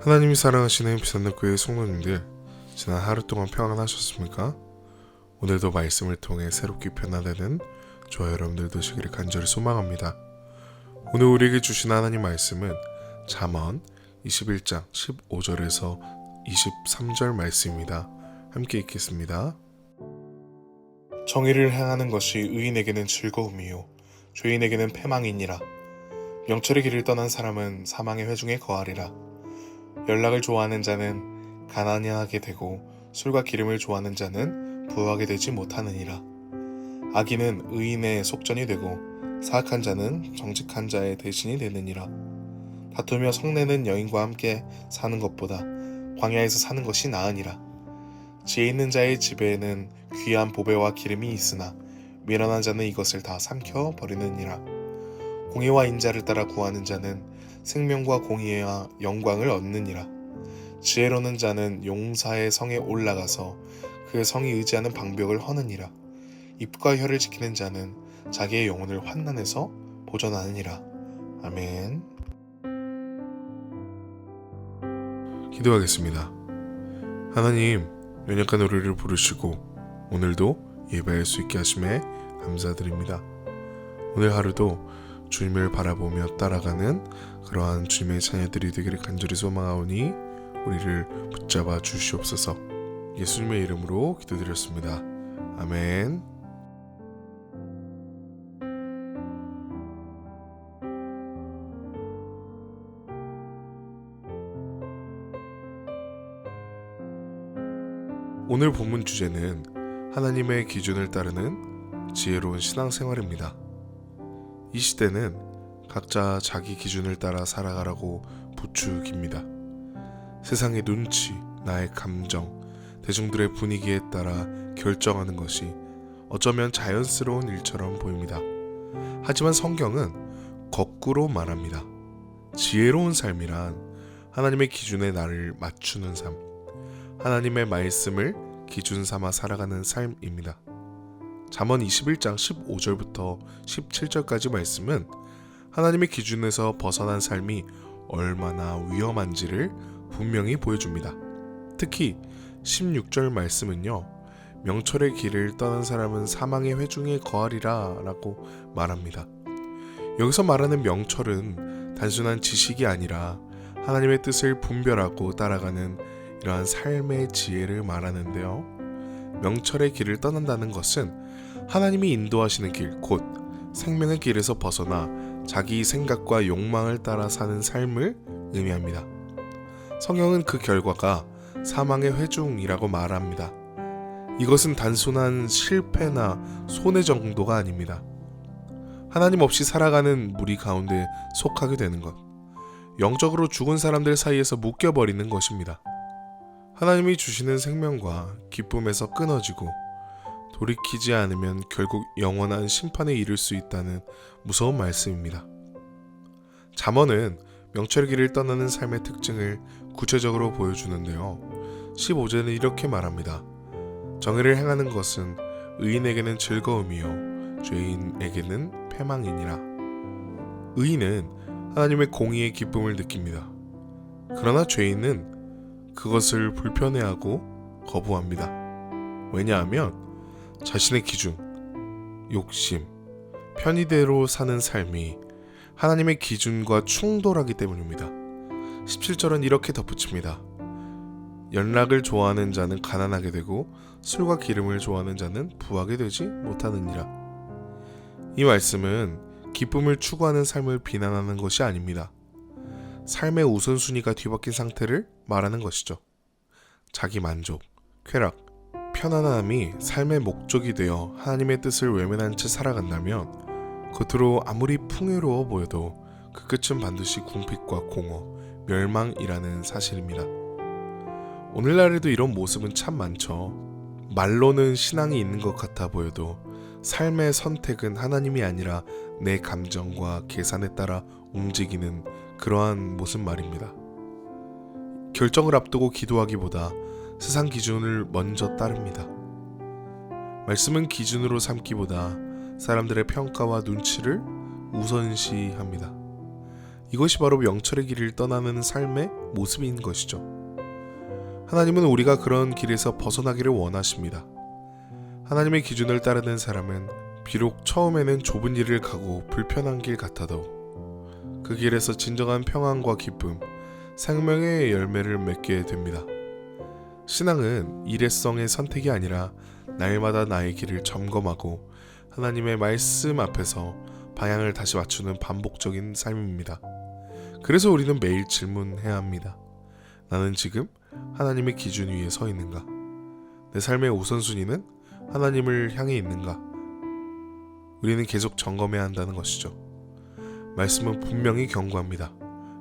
하나님이 사랑하시는 비산노교회 성도님들, 지난 하루 동안 평안하셨습니까? 오늘도 말씀을 통해 새롭게 변화되는 저와 여러분들 되시기를 간절히 소망합니다. 오늘 우리에게 주신 하나님 말씀은 잠언 21장 15절에서 23절 말씀입니다. 함께 읽겠습니다. 정의를 행하는 것이 의인에게는 즐거움이요 죄인에게는 패망이니라. 명철의 길을 떠난 사람은 사망의 회중에 거하리라. 연락을 좋아하는 자는 가난하게 되고 술과 기름을 좋아하는 자는 부하게 되지 못하느니라. 악인은 의인의 속전이 되고 사악한 자는 정직한 자의 대신이 되느니라. 다투며 성내는 여인과 함께 사는 것보다 광야에서 사는 것이 나으니라. 지혜 있는 자의 집에는 귀한 보배와 기름이 있으나 미련한 자는 이것을 다 삼켜 버리느니라. 공의와 인자를 따라 구하는 자는 생명과 공의와 영광을 얻느니라. 지혜로운 자는 용사의 성에 올라가서 그의 성이 의지하는 방벽을 허느니라. 입과 혀를 지키는 자는 자기의 영혼을 환난에서 보존하느니라. 아멘. 기도하겠습니다. 하나님, 연약한 우리를 부르시고 오늘도 예배할 수 있게 하심에 감사드립니다. 오늘 하루도 주님을 바라보며 따라가는 그러한 주님의 자녀들이 되기를 간절히 소망하오니 우리를 붙잡아 주시옵소서. 예수님의 이름으로 기도드렸습니다. 아멘. 오늘 본문 주제는 하나님의 기준을 따르는 지혜로운 신앙생활입니다. 이 시대는 각자 자기 기준을 따라 살아가라고 부추깁니다. 세상의 눈치, 나의 감정, 대중들의 분위기에 따라 결정하는 것이 어쩌면 자연스러운 일처럼 보입니다. 하지만 성경은 거꾸로 말합니다. 지혜로운 삶이란 하나님의 기준에 나를 맞추는 삶, 하나님의 말씀을 기준 삼아 살아가는 삶입니다. 잠언 21장 15절부터 17절까지 말씀은 하나님의 기준에서 벗어난 삶이 얼마나 위험한지를 분명히 보여줍니다. 특히 16절 말씀은요, 명철의 길을 떠난 사람은 사망의 회중에 거하리라 라고 말합니다. 여기서 말하는 명철은 단순한 지식이 아니라 하나님의 뜻을 분별하고 따라가는 이러한 삶의 지혜를 말하는데요. 명철의 길을 떠난다는 것은 하나님이 인도하시는 길, 곧 생명의 길에서 벗어나 자기 생각과 욕망을 따라 사는 삶을 의미합니다. 성경은 그 결과가 사망의 회중이라고 말합니다. 이것은 단순한 실패나 손해 정도가 아닙니다. 하나님 없이 살아가는 무리 가운데 속하게 되는 것, 영적으로 죽은 사람들 사이에서 묶여버리는 것입니다. 하나님이 주시는 생명과 기쁨에서 끊어지고 돌이키지 않으면 결국 영원한 심판에 이를 수 있다는 무서운 말씀입니다. 잠언은 명철의 길을 떠나는 삶의 특징을 구체적으로 보여주는데요. 15절은 이렇게 말합니다. 정의를 행하는 것은 의인에게는 즐거움이요 죄인에게는 패망이니라. 의인은 하나님의 공의의 기쁨을 느낍니다. 그러나 죄인은 그것을 불편해하고 거부합니다. 왜냐하면 자신의 기준, 욕심, 편의대로 사는 삶이 하나님의 기준과 충돌하기 때문입니다. 17절은 이렇게 덧붙입니다. 연락을 좋아하는 자는 가난하게 되고 술과 기름을 좋아하는 자는 부하게 되지 못하느니라. 이 말씀은 기쁨을 추구하는 삶을 비난하는 것이 아닙니다. 삶의 우선순위가 뒤바뀐 상태를 말하는 것이죠. 자기 만족, 쾌락, 편안함이 삶의 목적이 되어 하나님의 뜻을 외면한 채 살아간다면 겉으로 아무리 풍요로워 보여도 그 끝은 반드시 궁핍과 공허, 멸망이라는 사실입니다. 오늘날에도 이런 모습은 참 많죠. 말로는 신앙이 있는 것 같아 보여도 삶의 선택은 하나님이 아니라 내 감정과 계산에 따라 움직이는 그러한 모습 말입니다. 결정을 앞두고 기도하기보다 세상 기준을 먼저 따릅니다. 말씀은 기준으로 삼기보다 사람들의 평가와 눈치를 우선시합니다. 이것이 바로 명철의 길을 떠나는 삶의 모습인 것이죠. 하나님은 우리가 그런 길에서 벗어나기를 원하십니다. 하나님의 기준을 따르는 사람은 비록 처음에는 좁은 길을 가고 불편한 길 같아도 그 길에서 진정한 평안과 기쁨, 생명의 열매를 맺게 됩니다. 신앙은 일회성의 선택이 아니라 날마다 나의 길을 점검하고 하나님의 말씀 앞에서 방향을 다시 맞추는 반복적인 삶입니다. 그래서 우리는 매일 질문해야 합니다. 나는 지금 하나님의 기준 위에 서 있는가? 내 삶의 우선순위는 하나님을 향해 있는가? 우리는 계속 점검해야 한다는 것이죠. 말씀은 분명히 경고합니다.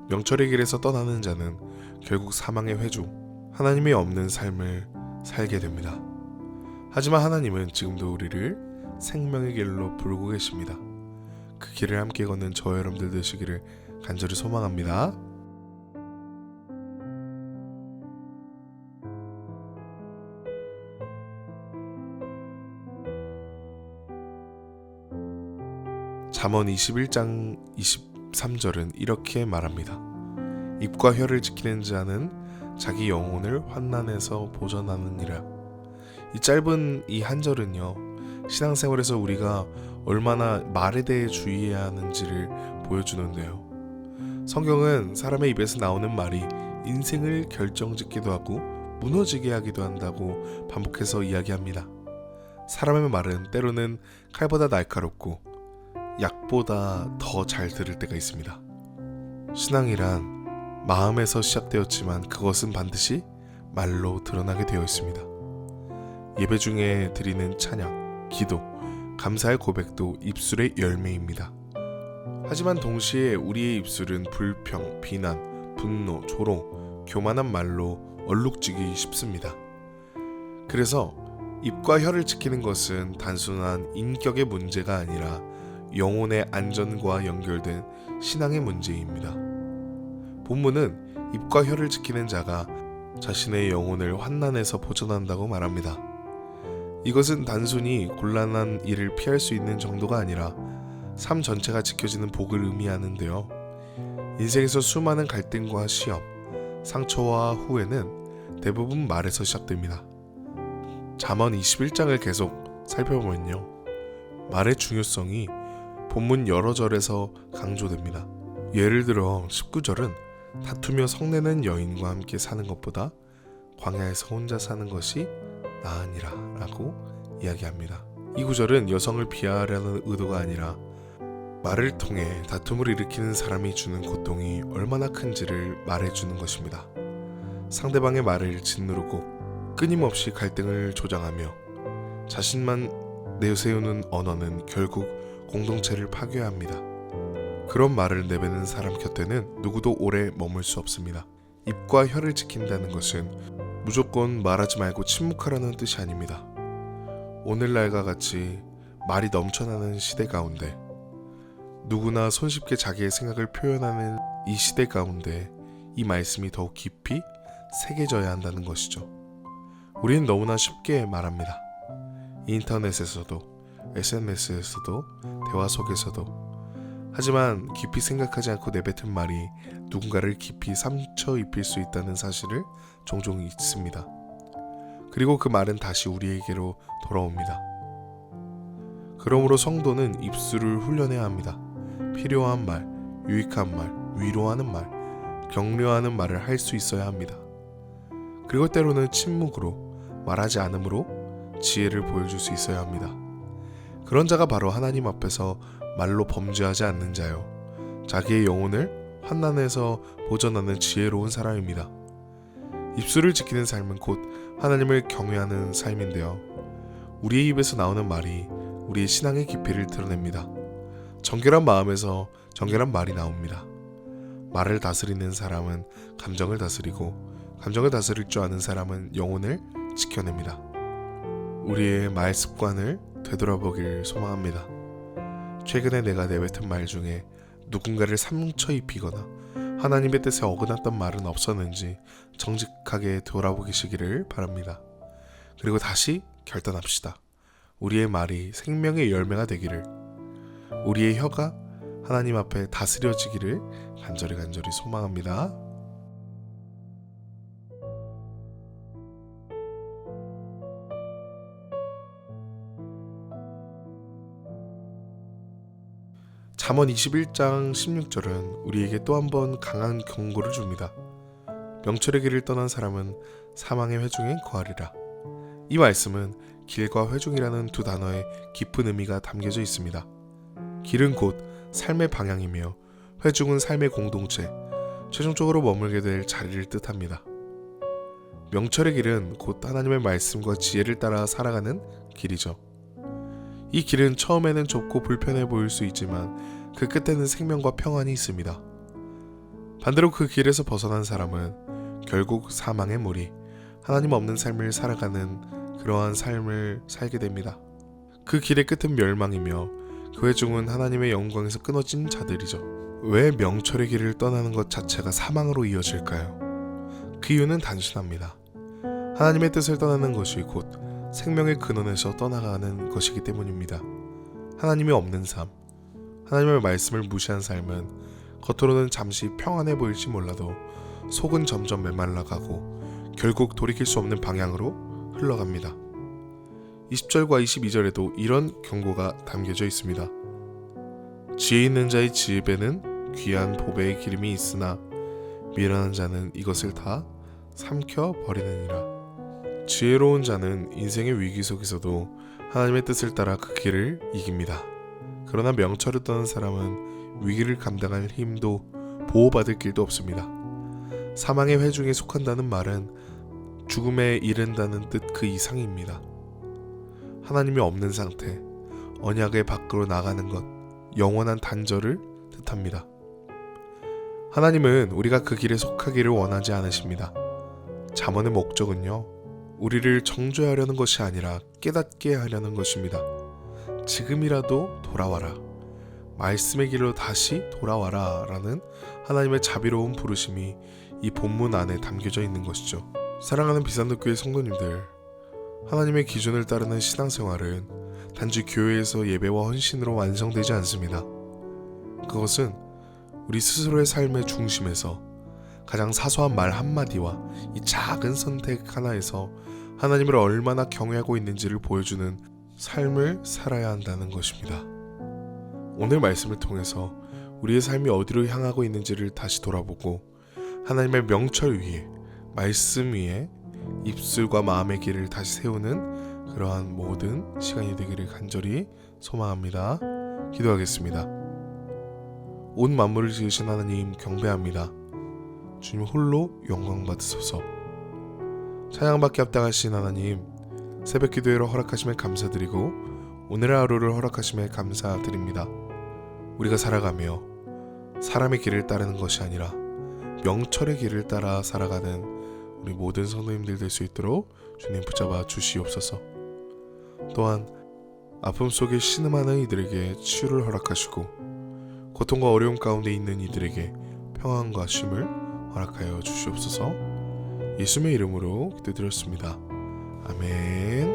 명철의 길에서 떠나는 자는 결국 사망의 회중, 하나님이 없는 삶을 살게 됩니다. 하지만 하나님은 지금도 우리를 생명의 길로 부르고 계십니다. 그 길을 함께 걷는 저와 여러분들 되시기를 간절히 소망합니다. 잠언 21장 23절은 이렇게 말합니다. 입과 혀를 지키는 자는 자기 영혼을 환난에서 보전하느니라. 이 짧은 이 한 절은요, 신앙생활에서 우리가 얼마나 말에 대해 주의해야 하는지를 보여주는데요. 성경은 사람의 입에서 나오는 말이 인생을 결정짓기도 하고 무너지게 하기도 한다고 반복해서 이야기합니다. 사람의 말은 때로는 칼보다 날카롭고 약보다 더 잘 들을 때가 있습니다. 신앙이란 마음에서 시작되었지만 그것은 반드시 말로 드러나게 되어 있습니다. 예배 중에 드리는 찬양, 기도, 감사의 고백도 입술의 열매입니다. 하지만 동시에 우리의 입술은 불평, 비난, 분노, 조롱, 교만한 말로 얼룩지기 쉽습니다. 그래서 입과 혀를 지키는 것은 단순한 인격의 문제가 아니라 영혼의 안전과 연결된 신앙의 문제입니다. 본문은 입과 혀를 지키는 자가 자신의 영혼을 환난에서 보존한다고 말합니다. 이것은 단순히 곤란한 일을 피할 수 있는 정도가 아니라 삶 전체가 지켜지는 복을 의미하는데요. 인생에서 수많은 갈등과 시험, 상처와 후회는 대부분 말에서 시작됩니다. 잠언 21장을 계속 살펴보면요, 말의 중요성이 본문 여러 절에서 강조됩니다. 예를 들어 19절은 다투며 성내는 여인과 함께 사는 것보다 광야에서 혼자 사는 것이 나으니라 라고 이야기합니다. 이 구절은 여성을 비하하려는 의도가 아니라 말을 통해 다툼을 일으키는 사람이 주는 고통이 얼마나 큰지를 말해주는 것입니다. 상대방의 말을 짓누르고 끊임없이 갈등을 조장하며 자신만 내세우는 언어는 결국 공동체를 파괴합니다. 그런 말을 내뱉는 사람 곁에는 누구도 오래 머물 수 없습니다. 입과 혀를 지킨다는 것은 무조건 말하지 말고 침묵하라는 뜻이 아닙니다. 오늘날과 같이 말이 넘쳐나는 시대 가운데, 누구나 손쉽게 자기의 생각을 표현하는 이 시대 가운데 이 말씀이 더욱 깊이 새겨져야 한다는 것이죠. 우리는 너무나 쉽게 말합니다. 인터넷에서도, SNS에서도, 대화 속에서도. 하지만 깊이 생각하지 않고 내뱉은 말이 누군가를 깊이 상처 입힐 수 있다는 사실을 종종 잊습니다. 그리고 그 말은 다시 우리에게로 돌아옵니다. 그러므로 성도는 입술을 훈련해야 합니다. 필요한 말, 유익한 말, 위로하는 말, 격려하는 말을 할 수 있어야 합니다. 그리고 때로는 침묵으로, 말하지 않음으로 지혜를 보여줄 수 있어야 합니다. 그런 자가 바로 하나님 앞에서 말로 범죄하지 않는 자요, 자기의 영혼을 환난에서 보전하는 지혜로운 사람입니다. 입술을 지키는 삶은 곧 하나님을 경외하는 삶인데요, 우리의 입에서 나오는 말이 우리의 신앙의 깊이를 드러냅니다. 정결한 마음에서 정결한 말이 나옵니다. 말을 다스리는 사람은 감정을 다스리고, 감정을 다스릴 줄 아는 사람은 영혼을 지켜냅니다. 우리의 말 습관을 되돌아보길 소망합니다. 최근에 내가 내뱉은 말 중에 누군가를 상처 입히거나 하나님의 뜻에 어긋났던 말은 없었는지 정직하게 돌아보시기를 바랍니다. 그리고 다시 결단합시다. 우리의 말이 생명의 열매가 되기를, 우리의 혀가 하나님 앞에 다스려지기를 간절히 소망합니다. 잠언 21장 16절은 우리에게 또 한 번 강한 경고를 줍니다. 명철의 길을 떠난 사람은 사망의 회중에 거하리라. 이 말씀은 길과 회중이라는 두 단어에 깊은 의미가 담겨져 있습니다. 길은 곧 삶의 방향이며 회중은 삶의 공동체, 최종적으로 머물게 될 자리를 뜻합니다. 명철의 길은 곧 하나님의 말씀과 지혜를 따라 살아가는 길이죠. 이 길은 처음에는 좁고 불편해 보일 수 있지만 그 끝에는 생명과 평안이 있습니다. 반대로 그 길에서 벗어난 사람은 결국 사망의 무리, 하나님 없는 삶을 살아가는 그러한 삶을 살게 됩니다. 그 길의 끝은 멸망이며 그 회중은 하나님의 영광에서 끊어진 자들이죠. 왜 명철의 길을 떠나는 것 자체가 사망으로 이어질까요? 그 이유는 단순합니다. 하나님의 뜻을 떠나는 것이 곧 생명의 근원에서 떠나가는 것이기 때문입니다. 하나님이 없는 삶, 하나님의 말씀을 무시한 삶은 겉으로는 잠시 평안해 보일지 몰라도 속은 점점 메말라가고 결국 돌이킬 수 없는 방향으로 흘러갑니다. 20절과 22절에도 이런 경고가 담겨져 있습니다. 지혜 있는 자의 지혜에는 귀한 보배의 기름이 있으나 미련한 자는 이것을 다 삼켜버리느니라. 지혜로운 자는 인생의 위기 속에서도 하나님의 뜻을 따라 그 길을 이깁니다. 그러나 명철을 떠난 사람은 위기를 감당할 힘도 보호받을 길도 없습니다. 사망의 회중에 속한다는 말은 죽음에 이른다는 뜻 그 이상입니다. 하나님이 없는 상태, 언약의 밖으로 나가는 것, 영원한 단절을 뜻합니다. 하나님은 우리가 그 길에 속하기를 원하지 않으십니다. 잠언의 목적은요, 우리를 정죄하려는 것이 아니라 깨닫게 하려는 것입니다. 지금이라도 돌아와라, 말씀의 길로 다시 돌아와라 라는 하나님의 자비로운 부르심이 이 본문 안에 담겨져 있는 것이죠. 사랑하는 비산도교회 성도님들, 하나님의 기준을 따르는 신앙생활은 단지 교회에서 예배와 헌신으로 완성되지 않습니다. 그것은 우리 스스로의 삶의 중심에서 가장 사소한 말 한마디와 이 작은 선택 하나에서 하나님을 얼마나 경외하고 있는지를 보여주는 삶을 살아야 한다는 것입니다. 오늘 말씀을 통해서 우리의 삶이 어디로 향하고 있는지를 다시 돌아보고 하나님의 명철 위에, 말씀 위에 입술과 마음의 길을 다시 세우는 그러한 모든 시간이 되기를 간절히 소망합니다. 기도하겠습니다. 온 만물을 지으신 하나님 경배합니다. 주님 홀로 영광 받으소서. 찬양받기 합당하신 하나님, 새벽 기도회로 허락하심에 감사드리고 오늘의 하루를 허락하심에 감사드립니다. 우리가 살아가며 사람의 길을 따르는 것이 아니라 명철의 길을 따라 살아가는 우리 모든 성도님들 될 수 있도록 주님 붙잡아 주시옵소서. 또한 아픔 속에 신음하는 이들에게 치유를 허락하시고 고통과 어려움 가운데 있는 이들에게 평안과 쉼을 허락하여 주시옵소서. 예수님의 이름으로 기도드렸습니다. 아멘.